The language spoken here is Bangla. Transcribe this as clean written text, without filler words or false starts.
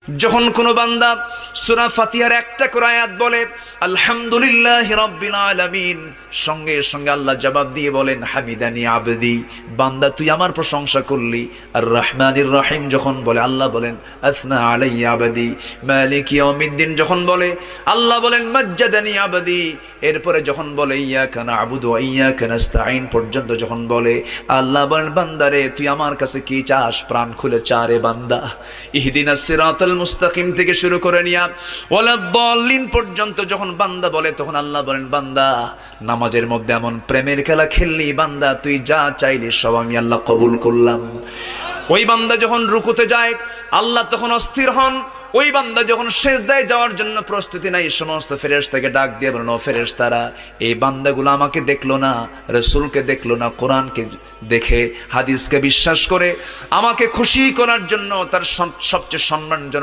যখন কোন বান্দা সূরা ফাতিহার একটা করে আয়াত বলে আলহামদুলিল্লাহি রাব্বিল আলামিন, সঙ্গে সঙ্গে আল্লাহ জবাব দিয়ে বলেন হামিদানি আবদি, বান্দা তুই আমার প্রশংসা করলি। আর রহমানির রহিম যখন বলে আল্লাহ বলেন আসনা আলাইয়া আবদি। মালিক ইয়াউমিদ্দিন যখন বলে আল্লাহ বলেন মাজ্জাদানি আবদি। এরপরে যখন বলে ইয়াকা না'বুদু ওয়া ইয়াকা নাস্তাঈন পর্যন্ত যখন বলে আল্লাহ বলেন বান্দারে তুই আমার কাছে কি চাস, প্রাণ খুলে চারে বান্দা। ইহদিনাস সিরাতাল মুস্তাকিম থেকে শুরু করে নিয়া ওয়ালাদ-দাল্লিন পর্যন্ত যখন বান্দা বলে তখন আল্লাহ বলেন বান্দা নামাজের মধ্যে এমন প্রেমের খেলা খেললি বান্দা, তুই যা চাইলি সব আমি আল্লাহ কবুল করলাম। ওই বান্দা যখন রুকুতে যায় আল্লাহ তখন অস্থির হন। ওই বান্দা যখন সিজদায় যাওয়ার জন্য প্রস্তুতি নাই, সমস্ত ফেরেশতাকে ডাক দিয়ে বলেন ও ফেরেশতারা, এই বান্দাগুলো আমাকে দেখলো না, রাসূলকে দেখলো না, কোরআনকে দেখে হাদিসকে বিশ্বাস করে আমাকে খুশি করার জন্য তার সবচেয়ে সম্মানজনক